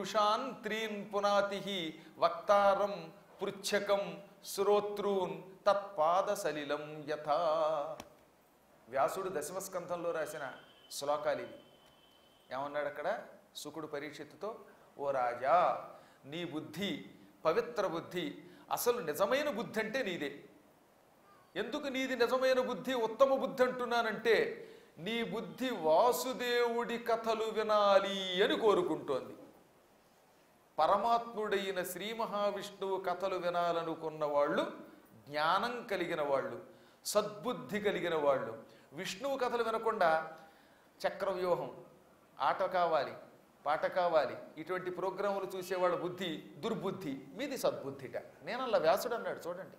పురుషాన్ త్రీన్ పునాతి వక్తారం పృచ్ఛకం శ్రోత్రూన్ తత్పాద సలిలం యథా. వ్యాసుడు దశమస్కంధంలో రాసిన శ్లోకాలు ఇవి. ఏమన్నాడు అక్కడ శుకుడు పరీక్షిత్తుతో, ఓ రాజా, నీ బుద్ధి పవిత్ర బుద్ధి, అసలు నిజమైన బుద్ధి అంటే నీదే. ఎందుకు నీది నిజమైన బుద్ధి, ఉత్తమ బుద్ధి అంటున్నానంటే నీ బుద్ధి వాసుదేవుడి కథలు వినాలి అని కోరుకుంటోంది. పరమాత్ముడైన శ్రీ మహావిష్ణువు కథలు వినాలనుకున్న వాళ్ళు, జ్ఞానం కలిగిన వాళ్ళు, సద్బుద్ధి కలిగిన వాళ్ళు. విష్ణువు కథలు వినకుండా చక్రవ్యూహం, ఆట కావాలి, పాట కావాలి, ఇటువంటి ప్రోగ్రాములు చూసేవాళ్ళ బుద్ధి దుర్బుద్ధి, మీది సద్బుద్ధిట. నేనల్లా వ్యాసుడు అన్నాడు చూడండి.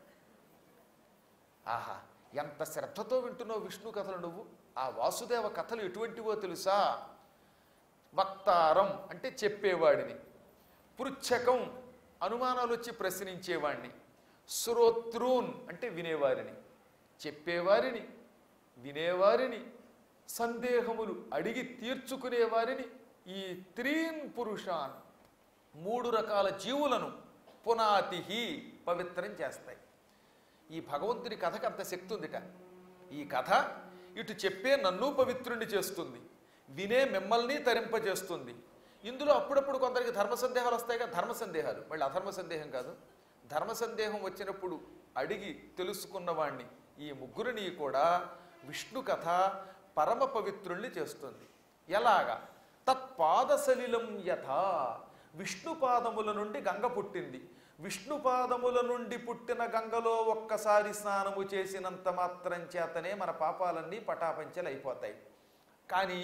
ఆహా, ఎంత శ్రద్ధతో వింటున్నావు విష్ణు కథలు నువ్వు. ఆ వాసుదేవ కథలు ఎటువంటివో తెలుసా? వక్తారం అంటే చెప్పేవాడిని, పృచ్ఛకం అనుమానాలు వచ్చి ప్రశ్నించేవాడిని, శ్రోత్రూన్ అంటే వినేవారిని, చెప్పేవారిని, వినేవారిని, సందేహములు అడిగి తీర్చుకునేవారిని, ఈ త్రీన్ పురుషాన్ మూడు రకాల జీవులను పునాతిహి పవిత్రం చేస్తాయి. ఈ భగవంతుని కథకు అంత శక్తి ఉందిట. ఈ కథ ఇటు చెప్పే నన్ను పవిత్రుణ్ణి చేస్తుంది, వినే మిమ్మల్ని తరింపజేస్తుంది. ఇందులో అప్పుడప్పుడు కొందరికి ధర్మ సందేహాలు వస్తాయిగా, ధర్మ సందేహాలు, మళ్ళీ అధర్మ సందేహం కాదు. ధర్మ సందేహం వచ్చినప్పుడు అడిగి తెలుసుకున్నవాణ్ణి, ఈ ముగ్గురిని కూడా విష్ణు కథ పరమ పవిత్రుల్ని చేస్తుంది. ఎలాగా? తత్పాదసలిలం యథా. విష్ణు పాదముల నుండి గంగ పుట్టింది. విష్ణు పాదముల నుండి పుట్టిన గంగలో ఒక్కసారి స్నానము చేసినంత మాత్రం చేతనే మన పాపాలన్నీ పటాపంచలైపోతాయి. కానీ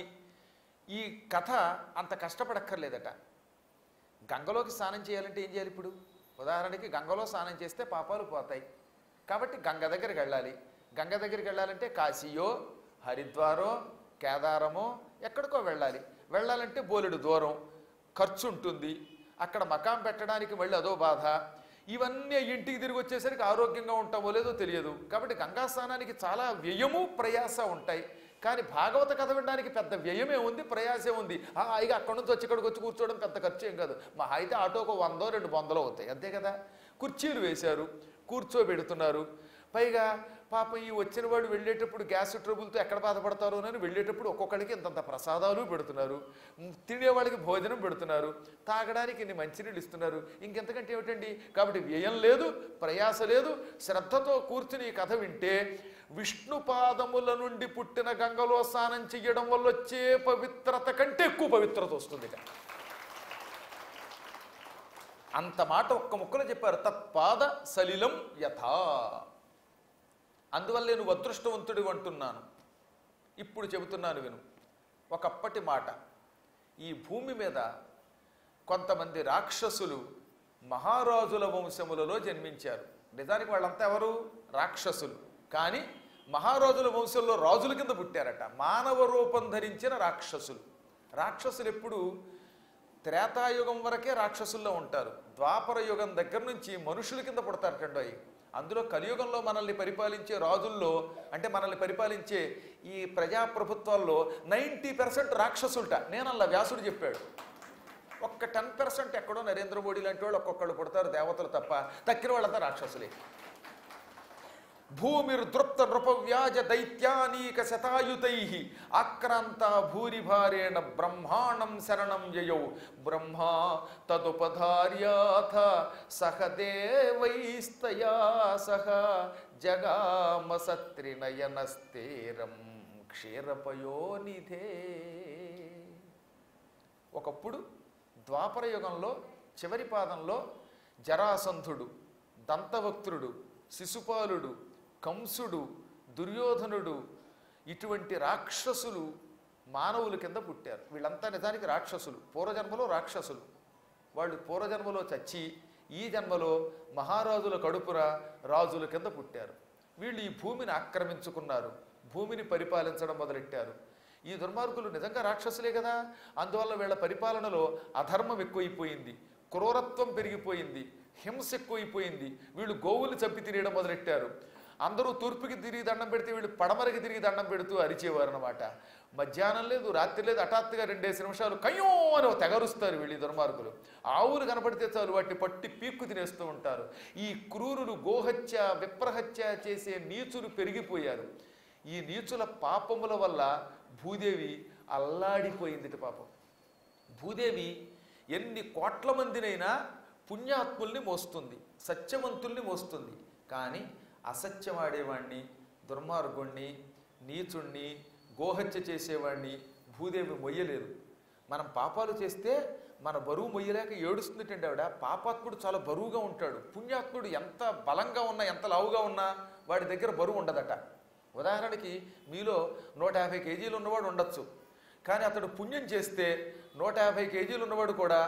ఈ కథ అంత కష్టపడక్కర్లేదట. గంగలోకి స్నానం చేయాలంటే ఏం చేయాలి? ఇప్పుడు ఉదాహరణకి గంగలో స్నానం చేస్తే పాపాలు పోతాయి కాబట్టి గంగ దగ్గరికి వెళ్ళాలి. గంగ దగ్గరికి వెళ్ళాలంటే కాశీయో, హరిద్వారో, కేదారమో ఎక్కడికో వెళ్ళాలి. వెళ్ళాలంటే బోలెడు దూరం, ఖర్చు ఉంటుంది. అక్కడ మకాం పెట్టడానికి మళ్ళీ అదో బాధ. ఇవన్నీ ఇంటికి తిరిగి వచ్చేసరికి ఆరోగ్యంగా ఉంటామో లేదో తెలియదు. కాబట్టి గంగా స్నానానికి చాలా వ్యయము ప్రయాస ఉంటాయి. కానీ భాగవత కథ వినడానికి పెద్ద వ్యయమే ఉంది, ప్రయాసే ఉంది. ఇక అక్కడి నుంచి వచ్చి ఇక్కడికి వచ్చి కూర్చోవడం పెద్ద ఖర్చు ఏం కాదు. మా అయితే ఆటోకు 100-200 అవుతాయి అంతే కదా. కుర్చీలు వేశారు, కూర్చోబెడుతున్నారు. పైగా పాపం ఈ వచ్చిన వాడు వెళ్ళేటప్పుడు గ్యాస్ ట్రబుల్తో ఎక్కడ బాధపడతారో అని వెళ్ళేటప్పుడు ఒక్కొక్కడికి ఇంతంత ప్రసాదాలు పెడుతున్నారు, తినేవాళ్ళకి భోజనం పెడుతున్నారు, తాగడానికి ఇన్ని మంచినీళ్ళు ఇస్తున్నారు. ఇంకెంతకంటే ఏమిటండి? కాబట్టి వ్యయం లేదు, ప్రయాస లేదు. శ్రద్ధతో కూర్చుని ఈ కథ వింటే విష్ణు పాదముల నుండి పుట్టిన గంగలో స్నానం చెయ్యడం వల్ల వచ్చే పవిత్రత కంటే ఎక్కువ పవిత్రత వస్తుంది. అంత మాట ఒక్క ముక్కలో చెప్పారు. తత్పాద సలిలం యథా. అందువల్ల నేను అదృష్టవంతుడి అంటున్నాను. ఇప్పుడు చెబుతున్నాను విను. ఒకప్పటి మాట. ఈ భూమి మీద కొంతమంది రాక్షసులు మహారాజుల వంశములలో జన్మించారు. నిజానికి వాళ్ళంతా ఎవరు? రాక్షసులు. కానీ మహారాజుల వంశంలో రాజుల కింద పుట్టారట. మానవ రూపం ధరించిన రాక్షసులు. రాక్షసులు ఎప్పుడు త్రేతాయుగం వరకే రాక్షసుల్లో ఉంటారు. ద్వాపర యుగం దగ్గర నుంచి మనుషుల కింద పుడతారటండి. అందులో కలియుగంలో మనల్ని పరిపాలించే రాజుల్లో, అంటే మనల్ని పరిపాలించే ఈ ప్రజాప్రభుత్వాల్లో 90% రాక్షసులట. నేనల్లా వ్యాసుడు చెప్పాడు. ఒక్క 10% ఎక్కడో నరేంద్ర మోడీ లాంటి వాళ్ళు ఒక్కొక్కళ్ళు పుడతారు, దేవతలు తప్ప. తక్కిన వాళ్ళంతా రాక్షసులే. భూమిర్దృప్త నృపవ్యాజ దైత్యానీక శతాయుతై ఆక్రాంత భూరిభారేణ బ్రహ్మాణం శరణం యయౌ బ్రహ్మా తదుపధార్యాథ సహదేవైస్తయా సహ జగామ సత్రినయనస్తేరం క్షీరపయోనిధే. ఒకప్పుడు ద్వాపర యుగంలో చివరి పాదంలో జరాసంధుడు, దంతవక్త్రుడు, శిశుపాలుడు, కంసుడు, దుర్యోధనుడు ఇటువంటి రాక్షసులు మానవుల కింద పుట్టారు. వీళ్ళంతా నిజానికి రాక్షసులు, పూర్వజన్మలో రాక్షసులు. వాళ్ళు పూర్వజన్మలో చచ్చి ఈ జన్మలో మహారాజుల కడుపున రాజుల కింద పుట్టారు. వీళ్ళు ఈ భూమిని ఆక్రమించుకున్నారు, భూమిని పరిపాలించడం మొదలెట్టారు. ఈ దుర్మార్గులు నిజంగా రాక్షసులే కదా. అందువల్ల వీళ్ళ పరిపాలనలో అధర్మం ఎక్కువైపోయింది, క్రూరత్వం పెరిగిపోయింది, హింస ఎక్కువైపోయింది. వీళ్ళు గోవులు చంపి తినేయడం మొదలెట్టారు. అందరూ తూర్పుకి తిరిగి దండం పెడితే వీళ్ళు పడమరకి తిరిగి దండం పెడుతూ అరిచేవారు అనమాట. మధ్యాహ్నం లేదు, రాత్రి లేదు, హఠాత్తుగా 2 నిమిషాలు కయ్యో అని తెగరుస్తారు వీళ్ళు దుర్మార్గులు. ఆవులు కనపడితే చాలు వాటిని పట్టి పీక్కు తినేస్తూ ఉంటారు. ఈ క్రూరులు గోహత్య విప్రహత్య చేసే నీచులు పెరిగిపోయారు. ఈ నీచుల పాపముల వల్ల భూదేవి అల్లాడిపోయింది. పాపం భూదేవి ఎన్ని కోట్ల మందినైనా పుణ్యాత్ముల్ని మోస్తుంది, సత్యవంతుల్ని మోస్తుంది. కానీ అసత్యమాడేవాణ్ణి, దుర్మార్గుణ్ణి, నీచుణ్ణి, గోహత్య చేసేవాణ్ణి భూదేవి మొయ్యలేదు. మనం పాపాలు చేస్తే మన బరువు మొయ్యలేక ఏడుస్తుందంటే ఆవిడ. పాపాత్ముడు చాలా బరువుగా ఉంటాడు. పుణ్యాత్ముడు ఎంత బలంగా ఉన్నా, ఎంత లావుగా ఉన్నా వాడి దగ్గర బరువు ఉండదట. ఉదాహరణకి మీలో 150 కేజీలు ఉన్నవాడు ఉండొచ్చు, కానీ అతడు పుణ్యం చేస్తే 150 కేజీలు ఉన్నవాడు కూడా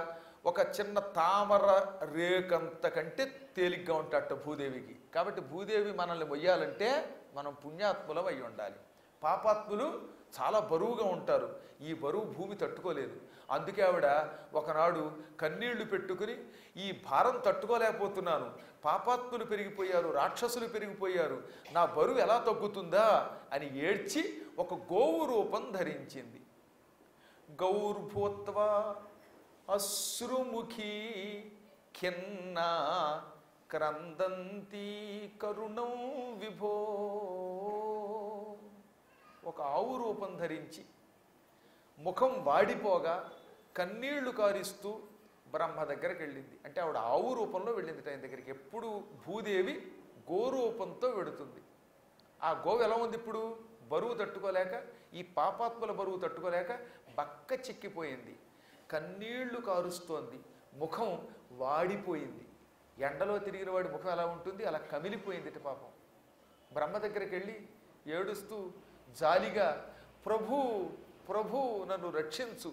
ఒక చిన్న తామర రేకంత కంటే తేలిగ్గా ఉంటాడట భూదేవికి. కాబట్టి భూదేవి మనల్ని మొయ్యాలంటే మనం పుణ్యాత్ములం అయి ఉండాలి. పాపాత్ములు చాలా బరువుగా ఉంటారు. ఈ బరువు భూమి తట్టుకోలేదు. అందుకే ఆవిడ ఒకనాడు కన్నీళ్లు పెట్టుకుని ఈ భారం తట్టుకోలేకపోతున్నాను, పాపాత్ములు పెరిగిపోయారు, రాక్షసులు పెరిగిపోయారు, నా బరువు ఎలా తగ్గుతుందా అని ఏడ్చి ఒక గోవు రూపం ధరించింది. గౌర్భూత్వా అశ్రుముఖీ ఖిన్నా క్రందంతి కరుణం విభో. ఒక ఆవు రూపం ధరించి ముఖం వాడిపోగా కన్నీళ్లు కారిస్తూ బ్రహ్మ దగ్గరికి వెళ్ళింది. అంటే ఆవిడ ఆవు రూపంలో వెళ్ళింది ఆయన దగ్గరికి. ఎప్పుడు భూదేవి గోరూపంతో వెడుతుంది. ఆ గోవు ఎలా ఉంది ఇప్పుడు? బరువు తట్టుకోలేక, ఈ పాపాత్ముల బరువు తట్టుకోలేక బక్క చిక్కిపోయింది, కన్నీళ్లు కారుస్తోంది, ముఖం వాడిపోయింది. ఎండలో తిరిగిన వాడి ముఖం ఎలా ఉంటుంది అలా కమిలిపోయింది పాపం. బ్రహ్మ దగ్గరికి వెళ్ళి ఏడుస్తూ జాలిగా, ప్రభు ప్రభు నన్ను రక్షించు,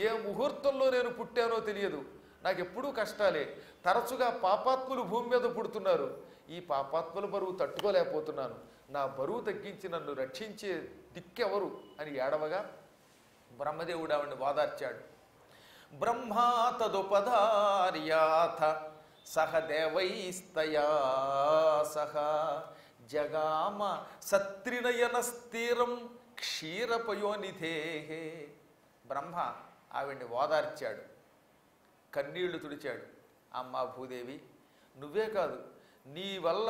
ఏ ముహూర్తంలో నేను పుట్టానో తెలియదు, నాకు ఎప్పుడూ కష్టాలే, తరచుగా పాపాత్ములు భూమి మీద పుడుతున్నారు, ఈ పాపాత్ముల బరువు తట్టుకోలేకపోతున్నాను, నా బరువు తగ్గించి నన్ను రక్షించే దిక్కెవరు అని ఏడవగా బ్రహ్మదేవుడు ఆవిడ్ని ఓదార్చాడు. బ్రహ్మా తదుపధార్యాథ సహ దేవైస్తయా సహ జగామ సత్రినయన స్థిరం క్షీరపయోనిధే. బ్రహ్మ ఆవిడ్ని ఓదార్చాడు, కన్నీళ్లు తుడిచాడు. అమ్మా భూదేవి, నువ్వే కాదు, నీ వల్ల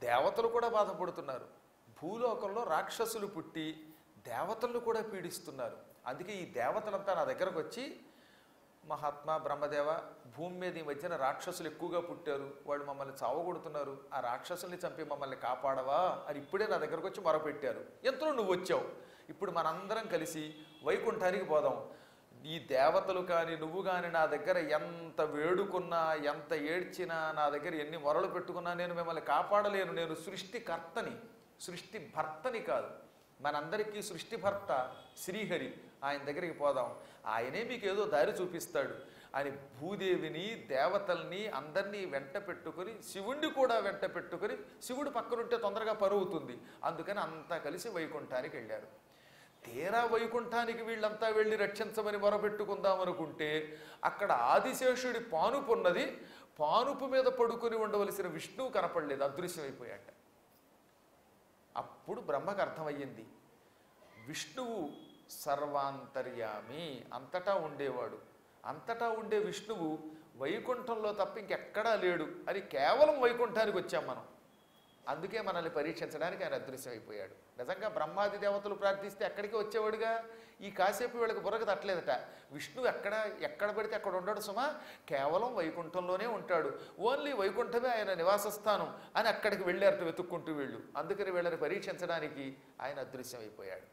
దేవతలు కూడా బాధపడుతున్నారు. భూలోకంలో రాక్షసులు పుట్టి దేవతలను కూడా పీడిస్తున్నారు. అందుకే ఈ దేవతలంతా నా దగ్గరకు వచ్చి, మహాత్మా బ్రహ్మదేవ, భూమి మీద ఈ మధ్యన రాక్షసులు ఎక్కువగా పుట్టారు, వాళ్ళు మమ్మల్ని చావగొడుతున్నారు, ఆ రాక్షసుల్ని చంపి మమ్మల్ని కాపాడవా అని ఇప్పుడే నా దగ్గరకు వచ్చి మొరపెట్టారు. ఎంతలో నువ్వు వచ్చావు, ఇప్పుడు మనందరం కలిసి వైకుంఠానికి పోదాం. ఈ దేవతలు కానీ నువ్వు కానీ నా దగ్గర ఎంత వేడుకున్నా, ఎంత ఏడ్చినా, నా దగ్గర ఎన్ని మొరలు పెట్టుకున్నా నేను మిమ్మల్ని కాపాడలేను. నేను సృష్టికర్తని, సృష్టి భర్తని కాదు. మనందరికీ సృష్టిభర్త శ్రీహరి, ఆయన దగ్గరికి పోదాం, ఆయనే మీకు ఏదో దారి చూపిస్తాడు అని భూదేవిని, దేవతల్ని అందరినీ వెంట పెట్టుకుని, శివుణ్ణి కూడా వెంట పెట్టుకుని, శివుడు పక్కనుంటే తొందరగా పరువుతుంది, అందుకని అంతా కలిసి వైకుంఠానికి వెళ్ళారు. తీరా వైకుంఠానికి వీళ్ళంతా వెళ్ళి రక్షించమని మొరపెట్టుకుందాం అనుకుంటే అక్కడ ఆదిశేషుడి పానుపు ఉన్నది. పానుపు మీద పడుకుని ఉండవలసిన విష్ణువు కనపడలేదు, అదృశ్యమైపోయాట. అప్పుడు బ్రహ్మకు అర్థమయ్యింది, విష్ణువు సర్వాంతర్యామి, అంతటా ఉండేవాడు. అంతటా ఉండే విష్ణువు వైకుంఠంలో తప్ప ఇంకెక్కడా లేడు అని కేవలం వైకుంఠానికి వచ్చాం మనం. అందుకే మనల్ని పరీక్షించడానికి ఆయన అదృశ్యమైపోయాడు. నిజంగా బ్రహ్మాది దేవతలు ప్రార్థిస్తే ఎక్కడికి వచ్చేవాడుగా. ఈ కాసేపు వీళ్ళకి బుర్రకు తట్టలేదట. విష్ణువు ఎక్కడ పడితే అక్కడ ఉండడు సుమా, కేవలం వైకుంఠంలోనే ఉంటాడు, ఓన్లీ వైకుంఠమే ఆయన నివాస స్థానం అని అక్కడికి వెళ్ళారట వెతుక్కుంటూ వీళ్ళు. అందుకని వీళ్ళని పరీక్షించడానికి ఆయన అదృశ్యమైపోయాడు.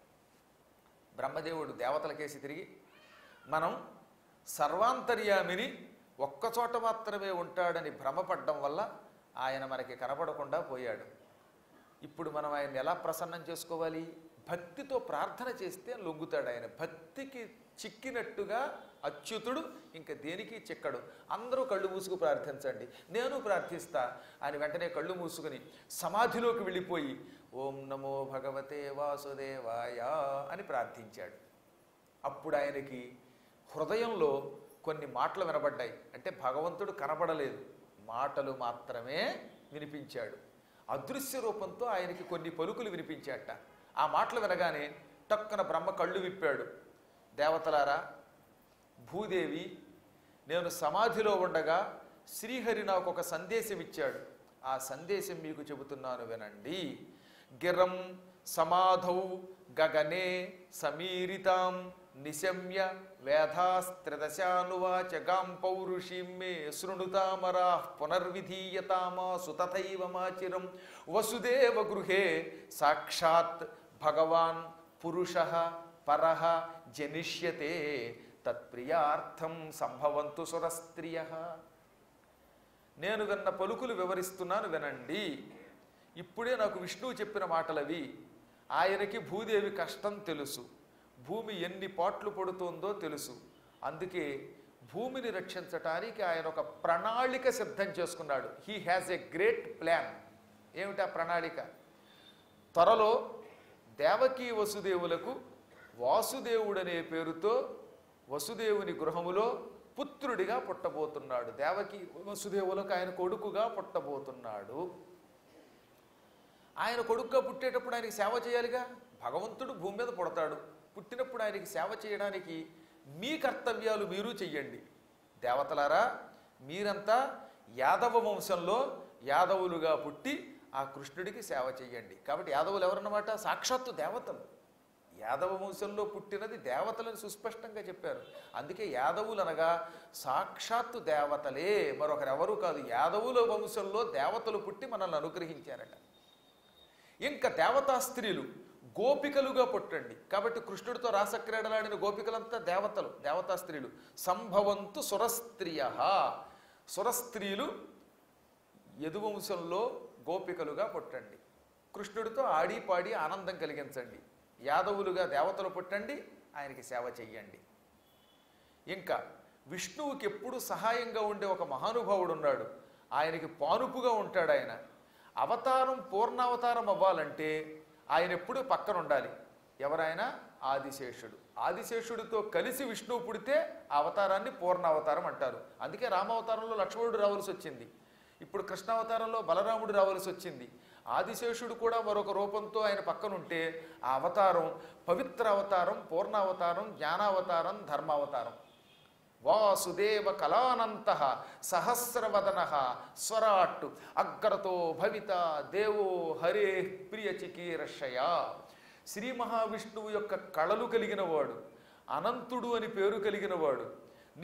బ్రహ్మదేవుడు దేవతలకేసి తిరిగి, మనం సర్వాంతర్యామిని ఒక్కచోట మాత్రమే ఉంటాడని భ్రమపడ్డం వల్ల ఆయన మనకి కనపడకుండా పోయాడు. ఇప్పుడు మనం ఆయన్ని ఎలా ప్రసన్నం చేసుకోవాలి? భక్తితో ప్రార్థన చేస్తే లొంగుతాడు ఆయన. భక్తికి చిక్కినట్టుగా అచ్యుతుడు ఇంకా దేనికి చిక్కడు. అందరూ కళ్ళు మూసుకు ప్రార్థించండి, నేను ప్రార్థిస్తా అని వెంటనే కళ్ళు మూసుకుని సమాధిలోకి వెళ్ళిపోయి ఓం నమో భగవతే వాసుదేవాయ అని ప్రార్థించాడు. అప్పుడు ఆయనకి హృదయంలో కొన్ని మాటలు వినబడ్డాయి. అంటే భగవంతుడు కనబడలేదు, మాటలు మాత్రమే వినిపించాడు. అదృశ్య రూపంతో ఆయనకి కొన్ని పలుకులు వినిపించాట. ఆ మాటలు వినగానే టక్కున బ్రహ్మ కళ్ళు విప్పాడు. దేవతలారా, భూదేవి నేను సమాధిలో ఉండగా శ్రీహరి నాకు ఒక సందేశం ఇచ్చాడు. ఆ సందేశం మీకు చెబుతున్నాను వినండి. గిరం సమాధౌ గగనే సమీరితాం నిశమ్య వేదాస్త్రదశానువాచ గాం పౌరుషీం మే శృణుతామరా పునర్విధీయతామాసు తథైవ మాచిరం వసుదేవ గృహే సాక్షాత్ భగవాన్ పురుషః పరః జనిష్యతే తత్ప్రియార్థం సంభవంతు సురస్త్రియః. నేను విన్న పలుకులు వివరిస్తున్నాను వినండి. ఇప్పుడే నాకు విష్ణువు చెప్పిన మాటలవి. ఆయనకి భూదేవి కష్టం తెలుసు, భూమి ఎన్ని పాట్లు పడుతుందో తెలుసు. అందుకే భూమిని రక్షించటానికి ఆయన ఒక ప్రణాళిక సిద్ధం చేసుకున్నాడు. He has a great plan. ఏమిటా ప్రణాళిక? త్వరలో దేవకీ వసుదేవులకు వాసుదేవుడనే పేరుతో వసుదేవుని గృహములో పుత్రుడిగా పుట్టబోతున్నాడు. దేవకీ వసుదేవులకు ఆయన కొడుకుగా పుట్టబోతున్నాడు. ఆయన కొడుకుగా పుట్టేటప్పుడు ఆయనకి సేవ చేయాలిగా. భగవంతుడు భూమి మీద పుడతాడు. పుట్టినప్పుడు ఆయనకి సేవ చేయడానికి మీ కర్తవ్యాలు మీరు చెయ్యండి. దేవతలారా, మీరంతా యాదవ వంశంలో యాదవులుగా పుట్టి ఆ కృష్ణుడికి సేవ చెయ్యండి. కాబట్టి యాదవులు ఎవరన్నమాట? సాక్షాత్తు దేవతలు. యాదవ వంశంలో పుట్టినది దేవతలని సుస్పష్టంగా చెప్పారు. అందుకే యాదవులు అనగా సాక్షాత్తు దేవతలే, మరొకరెవరూ కాదు. యాదవుల వంశంలో దేవతలు పుట్టి మనల్ని అనుగ్రహించారట. ఇంకా దేవతా స్త్రీలు గోపికలుగా పుట్టండి. కాబట్టి కృష్ణుడితో రాసక్రీడలాడిన గోపికలంతా దేవతలు, దేవతా స్త్రీలు. సంభవంతు సురస్త్రియః. సురస్త్రీలు యదువంశంలో గోపికలుగా పుట్టండి. కృష్ణుడితో ఆడి పాడి ఆనందం కలిగించండి. యాదవులుగా దేవతలు పుట్టండి, ఆయనకి సేవ చెయ్యండి. ఇంకా విష్ణువుకి ఎప్పుడు సహాయంగా ఉండే ఒక మహానుభావుడు ఉన్నాడు. ఆయనకి పానుపుగా ఉంటాడు. ఆయన అవతారం పూర్ణావతారం అవ్వాలంటే ఆయన ఎప్పుడు పక్కన ఉండాలి. ఎవరైనా? ఆదిశేషుడు. ఆదిశేషుడితో కలిసి విష్ణువు పుడితే ఆ అవతారాన్ని పూర్ణావతారం అంటారు. అందుకే రామావతారంలో లక్ష్మణుడు రావాల్సి వచ్చింది. ఇప్పుడు కృష్ణావతారంలో బలరాముడు రావాల్సి వచ్చింది. ఆదిశేషుడు కూడా మరొక రూపంతో ఆయన పక్కనుంటే ఆ అవతారం పవిత్ర అవతారం, పూర్ణావతారం, జ్ఞానావతారం, ధర్మావతారం. వాసుదేవ కళానంత సహస్రవదన స్వరాట్టు అగ్రతో భవిత దేవో హరే ప్రియ చికీర్షయ. శ్రీ మహావిష్ణువు యొక్క కళలు కలిగినవాడు, అనంతుడు అని పేరు కలిగినవాడు,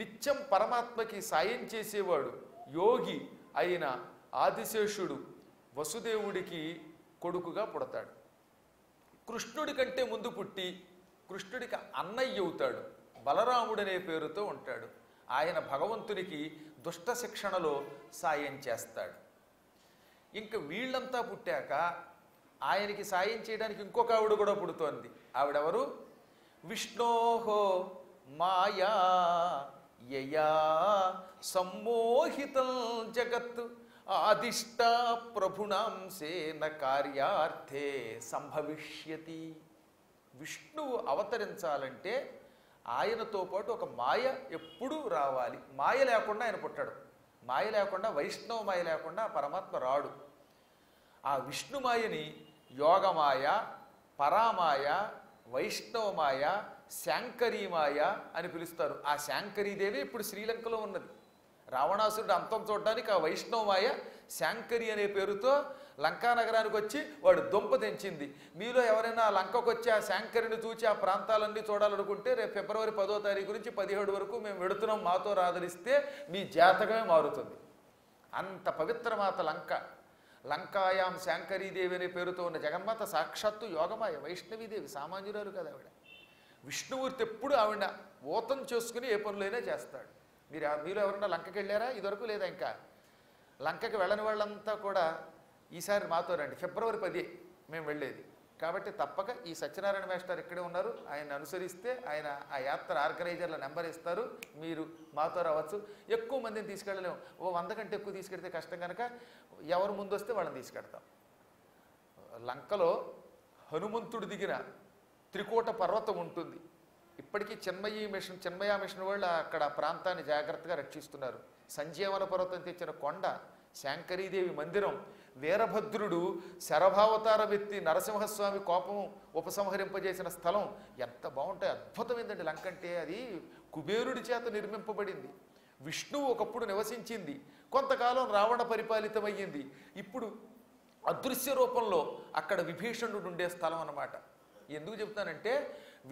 నిత్యం పరమాత్మకి సాయం చేసేవాడు, యోగి అయిన ఆదిశేషుడు వసుదేవుడికి కొడుకుగా పుడతాడు. కృష్ణుడి కంటే ముందు పుట్టి కృష్ణుడికి అన్నయ్య అవుతాడు. బలరాముడనే పేరుతో ఉంటాడు. ఆయన భగవంతునికి దుష్ట శిక్షణలో సాయం చేస్తాడు. ఇంకా వీళ్ళంతా పుట్టాక ఆయనకి సాయం చేయడానికి ఇంకొక ఆవిడ కూడా పుడుతోంది. ఆవిడెవరు? విష్ణోహో మాయా యయా సమ్మోహితం జగత్ ఆదిష్ట ప్రభుణాంసేన కార్యార్థే సంభవిష్యతి. విష్ణువు అవతరించాలంటే ఆయనతో పాటు ఒక మాయ ఎప్పుడూ రావాలి. మాయ లేకుండా ఆయన పుట్టాడు. మాయ లేకుండా, వైష్ణవ మాయ లేకుండా పరమాత్మ రాడు. ఆ విష్ణుమాయని యోగమాయ, పరామాయ, వైష్ణవమాయ, శాంకరీమాయ అని పిలుస్తారు. ఆ శాంకరీదేవి ఇప్పుడు శ్రీలంకలో ఉన్నది. రావణాసురుడు అంతం చూడడానికి ఆ వైష్ణవమాయ శాంకరి అనే పేరుతో లంకా నగరానికి వచ్చి వాడు దుంప తెంచింది. మీలో ఎవరైనా లంకకు వచ్చి ఆ శాంకరిని చూచి ఆ ప్రాంతాలన్నీ చూడాలనుకుంటే రేపు ఫిబ్రవరి 10వ తారీఖు నుంచి 17 వరకు మేము వెడుతున్నాం, మాతో రాదలిస్తే మీ జాతకమే మారుతుంది. అంత పవిత్రమాత లంక. లంకాయాం శాంకరీదేవి అనే పేరుతో ఉన్న జగన్మాత సాక్షాత్తు యోగమాయ, వైష్ణవీదేవి, సామాన్యురాలు కదా ఆవిడ. విష్ణుమూర్తి ఎప్పుడు ఆవిడ ఓతం చేసుకుని ఏ పనులైనా చేస్తాడు. మీరు ఎవరన్నా లంకకి వెళ్ళారా? ఇదివరకు లేదా? ఇంకా లంకకి వెళ్ళని వాళ్ళంతా కూడా ఈసారి మాతో రండి. ఫిబ్రవరి 10 మేము వెళ్ళేది. కాబట్టి తప్పక ఈ సత్యనారాయణ మాస్టర్ ఇక్కడే ఉన్నారు. ఆయన అనుసరిస్తే ఆయన ఆ యాత్ర ఆర్గనైజర్ల నెంబర్ ఇస్తారు. మీరు మాతో రావచ్చు. ఎక్కువ మందిని తీసుకెళ్ళలేము. 100 కంటే ఎక్కువ తీసుకెడితే కష్టం కనుక ఎవరు ముందు వస్తే వాళ్ళని తీసుకెడతాం. లంకలో హనుమంతుడు దిగిన త్రికోట పర్వతం ఉంటుంది. ఇప్పటికీ చిన్మయ మిషన్ వాళ్ళు అక్కడ ప్రాంతాన్ని జాగ్రత్తగా రక్షిస్తున్నారు. సంజీవన పర్వతం తెచ్చిన కొండ శాంకరీదేవి మందిరం, వీరభద్రుడు శరభావతారం ఎత్తి నరసింహస్వామి కోపం ఉపసంహరింపజేసిన స్థలం ఎంత బాగుంటాయి. అద్భుతం ఏంటంటే లంక అంటే అది కుబేరుడి చేత నిర్మింపబడింది. విష్ణువు ఒకప్పుడు నివసించింది, కొంతకాలం రావణ పరిపాలితమయ్యింది, ఇప్పుడు అదృశ్య రూపంలో అక్కడ విభీషణుడు ఉండే స్థలం అన్నమాట. ఎందుకు చెప్తానంటే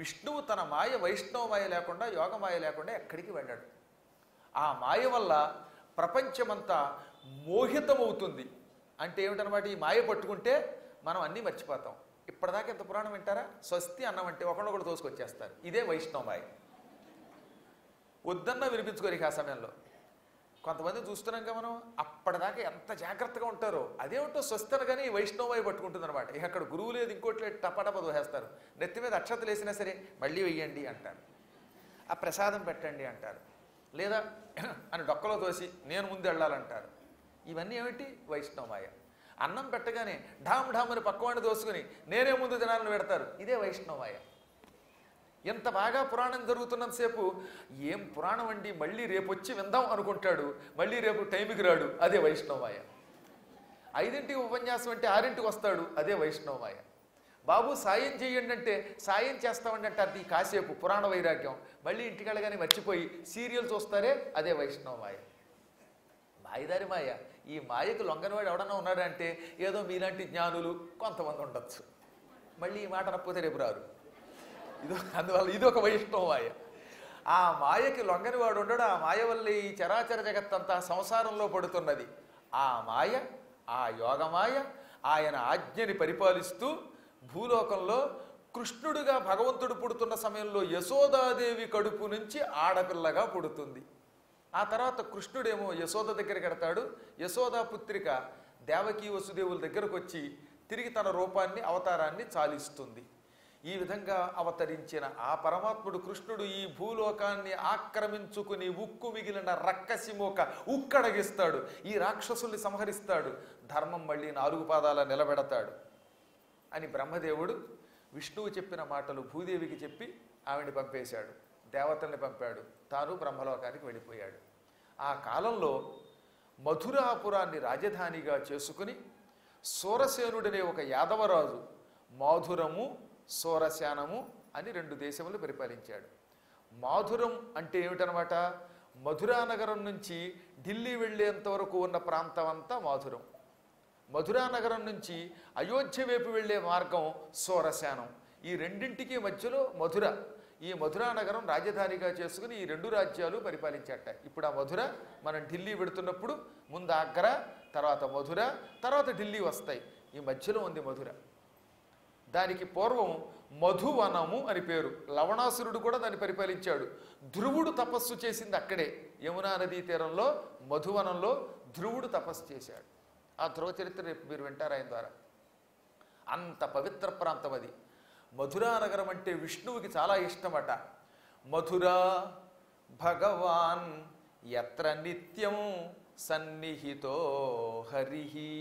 విష్ణువు తన మాయ వైష్ణవ మాయ లేకుండా యోగమాయ లేకుండా ఎక్కడికి వెళ్ళాడు. ఆ మాయ వల్ల ప్రపంచమంతా మోహితమవుతుంది. అంటే ఏమిటనమాట, ఈ మాయ పట్టుకుంటే మనం అన్నీ మర్చిపోతాం. ఇప్పటిదాకా ఎంత పురాణం వింటారా, స్వస్తి అన్నం అంటే ఒకళ్ళొకడు తోసుకొచ్చేస్తారు. ఇదే వైష్ణవ మాయ. వద్దన్నా వినిపించుకోరు ఆ సమయంలో. కొంతమంది చూస్తున్నాం మనం, అప్పటిదాకా ఎంత జాగ్రత్తగా ఉంటారో అదేమిటో స్వస్థన కానీ వైష్ణవాయి పట్టుకుంటుంది అనమాట. ఇక అక్కడ గురువు లేదు ఇంకోటి లేదు, టపాటప దోహేస్తారు. నెత్తి మీద అక్షతలు వేసినా సరే మళ్ళీ వెయ్యండి అంటారు, ఆ ప్రసాదం పెట్టండి అంటారు, లేదా అని డొక్కలో తోసి నేను ముందు వెళ్ళాలంటారు. ఇవన్నీ ఏమిటి, వైష్ణవమాయ. అన్నం పెట్టగానే ఢామ్ ఢామ్ అని పక్కవాడిని దోసుకుని నేనే ముందు జనాలను పెడతారు, ఇదే వైష్ణవమాయ. ఎంత బాగా పురాణం జరుగుతున్నంతసేపు ఏం పురాణం అండి, మళ్ళీ రేపు వచ్చి విందాం అనుకుంటాడు, మళ్ళీ రేపు టైంకి రాడు, అదే వైష్ణవమాయ. 5ంటికి ఉపన్యాసం అంటే 6ంటికి వస్తాడు, అదే వైష్ణవమాయ. బాబు సాయం చేయండి అంటే సాయం చేస్తామండి అంటారు, ఈ కాసేపు పురాణ వైరాగ్యం. మళ్ళీ ఇంటికి వెళ్ళగానే మర్చిపోయి సీరియల్ చూస్తారే, అదే వైష్ణవమాయ. మాయదారి మాయ. ఈ మాయకు లొంగనివాడు ఎవడన్నా ఉన్నాడంటే ఏదో మీలాంటి జ్ఞానులు కొంతమంది ఉండొచ్చు, మళ్ళీ ఈ మాట నప్పతే రేపు రారు. అందువల్ల ఇదొక వైష్ణవ మాయ. ఆ మాయకి లొంగని వాడు ఉండడు. ఆ మాయ వల్ల ఈ చరాచర జగత్తంతా సంసారంలో పడుతున్నది. ఆ మాయ, ఆ యోగమాయ ఆయన ఆజ్ఞని పరిపాలిస్తూ భూలోకంలో కృష్ణుడిగా భగవంతుడు పుడుతున్న సమయంలో యశోదాదేవి కడుపు నుంచి ఆడపిల్లగా పుడుతుంది. ఆ తర్వాత కృష్ణుడేమో యశోద దగ్గరికి వెడతాడు. యశోదా పుత్రిక దేవకీ వసుదేవుల దగ్గరకు వచ్చి తిరిగి తన రూపాన్ని అవతారాన్ని చాలిస్తుంది. ఈ విధంగా అవతరించిన ఆ పరమాత్ముడు కృష్ణుడు ఈ భూలోకాన్ని ఆక్రమించుకుని ఉక్కు మిగిలిన రక్కసిమోక ఉక్కడగిస్తాడు. ఈ రాక్షసుల్ని సంహరిస్తాడు. ధర్మం మళ్ళీ 4 పాదాల నిలబెడతాడు అని బ్రహ్మదేవుడు విష్ణువు చెప్పిన మాటలు భూదేవికి చెప్పి ఆవిడ్ని పంపేశాడు. దేవతల్ని పంపాడు, తాను బ్రహ్మలోకానికి వెళ్ళిపోయాడు. ఆ కాలంలో మధురాపురాన్ని రాజధానిగా చేసుకుని సూరసేనుడనే ఒక యాదవరాజు మాధురము సూరసేనము అని 2 దేశములు పరిపాలించాడు. మాధురం అంటే ఏమిటనమాట, మధురా నగరం నుంచి ఢిల్లీ వెళ్ళేంత వరకు ఉన్న ప్రాంతం అంతా మాధురం. మధురా నగరం నుంచి అయోధ్య వైపు వెళ్ళే మార్గం సూరసేనం. ఈ రెండింటికి మధ్యలో మధుర. ఈ మధురా నగరం రాజధానిగా చేసుకుని ఈ 2 రాజ్యాలు పరిపాలించాట. ఇప్పుడు ఆ మధుర మనం ఢిల్లీ పెడుతున్నప్పుడు ముందు ఆగ్రా, తర్వాత మధుర, తర్వాత ఢిల్లీ వస్తాయి. ఈ మధ్యలో ఉంది మధుర. దానికి పూర్వం మధువనము అని పేరు. లవణాసురుడు కూడా దాన్ని పరిపాలించాడు. ధ్రువుడు తపస్సు చేసింది అక్కడే, యమునా నదీ తీరంలో మధువనంలో ధ్రువుడు తపస్సు చేశాడు. ఆ ధ్రువ చరిత్ర రేపు మీరు వింటారు ఆయన ద్వారా. అంత పవిత్ర ప్రాంతం అది. మధురా నగరం అంటే విష్ణువుకి చాలా ఇష్టమట. మధురా భగవాన్ యత్ర నిత్యం సన్నిహితో హరిహి.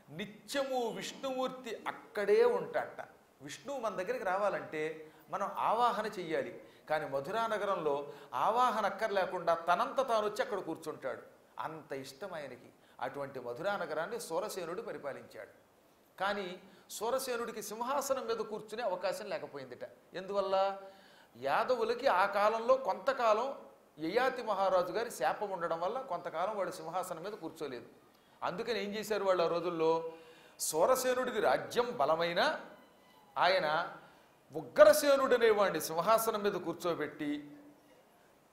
నిత్యము విష్ణుమూర్తి అక్కడే ఉంటాట. విష్ణువు మన దగ్గరికి రావాలంటే మనం ఆవాహన చెయ్యాలి. కానీ మధురా నగరంలో ఆవాహన అక్కర్లేకుండా తనంత తాను వచ్చి అక్కడ కూర్చుంటాడు. అంత ఇష్టం ఆయనకి. అటువంటి మధురా నగరాన్ని సూరసేనుడు పరిపాలించాడు. కానీ సూరసేనుడికి సింహాసనం మీద కూర్చునే అవకాశం లేకపోయిందిట. ఎందువల్ల, యాదవులకి ఆ కాలంలో కొంతకాలం యయాతి మహారాజు గారి శాపం ఉండడం వల్ల కొంతకాలం వాడు సింహాసనం మీద కూర్చోలేదు. అందుకని ఏం చేశారు వాళ్ళు ఆ రోజుల్లో, సూరసేనుడికి రాజ్యం బలమైన ఆయన ఉగ్రసేనుడు అనేవాడిని సింహాసనం మీద కూర్చోబెట్టి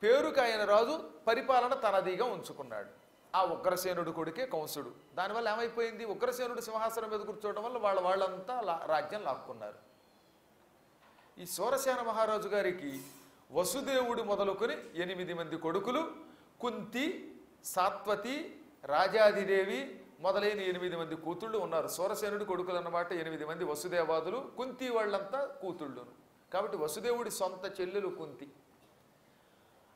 పేరుకి ఆయన రాజు, పరిపాలన తనదిగా ఉంచుకున్నాడు. ఆ ఉగ్రసేనుడు కొడుకే కంసుడు. దానివల్ల ఏమైపోయింది, ఉగ్రసేనుడు సింహాసనం మీద కూర్చోవడం వల్ల వాళ్ళంతా రాజ్యం లాక్కున్నారు. ఈ సూరసేన మహారాజు గారికి వసుదేవుడు మొదలుకొని 8 మంది కొడుకులు, కుంతి, సాత్వతి, రాజాదిదేవి మొదలైన 8 మంది కూతుళ్ళు ఉన్నారు. సూరసేనుడి కొడుకులు అన్నమాట 8 మంది వసుదేవాదులు. కుంతి వాళ్ళంతా కూతుళ్ళును. కాబట్టి వసుదేవుడి సొంత చెల్లెలు కుంతి.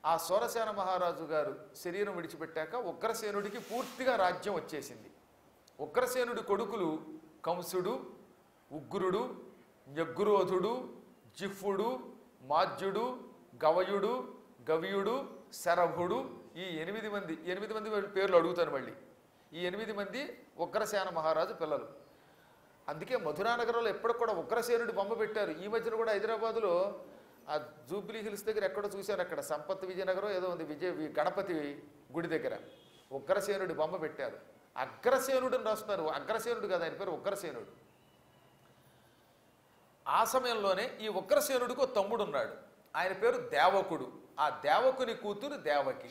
ఆ సూరసేన మహారాజు గారు శరీరం విడిచిపెట్టాక ఉగ్రసేనుడికి పూర్తిగా రాజ్యం వచ్చేసింది. ఉగ్రసేనుడి కొడుకులు కంసుడు, ఉగ్రుడు, న్యగ్రోధుడు, జిఫ్ఫుడు, మాజ్యుడు, గవయుడు, గవ్యుడు, శరభుడు. ఈ 8 మంది పేర్లు అడుగుతాను మళ్ళీ. ఈ 8 మంది ఉగ్రసేన మహారాజు పిల్లలు. అందుకే మధురా నగరంలో ఎప్పటికి కూడా ఉగ్రసేనుడి బొమ్మ పెట్టారు. ఈ మధ్యన కూడా హైదరాబాదులో ఆ జూబ్లీ హిల్స్ దగ్గర ఎక్కడో చూశారు, అక్కడ సంపత్ విజయనగరం ఏదో ఉంది, గణపతి గుడి దగ్గర ఉగ్రసేనుడి బొమ్మ పెట్టారు. అగ్రసేనుడు అని రాస్తున్నారు, అగ్రసేనుడు కాదు, ఆయన పేరు ఉగ్రసేనుడు. ఆ సమయంలోనే ఈ ఉగ్రసేనుడికి ఒక తమ్ముడు ఉన్నాడు, ఆయన పేరు దేవకుడు. ఆ దేవకుని కూతురు దేవకి.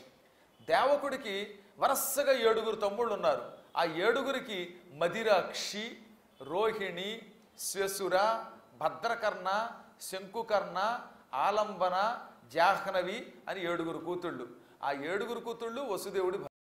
దేవకుడికి వరసగా 7 తమ్ముళ్ళు ఉన్నారు. ఆ 7 మదిరాక్షి, రోహిణి, శ్వశుర, భద్రకర్ణ, శంకుకర్ణ, ఆలంబన, జాహ్నవి అని 7 కూతుళ్ళు. ఆ 7 కూతుళ్ళు వసుదేవుడి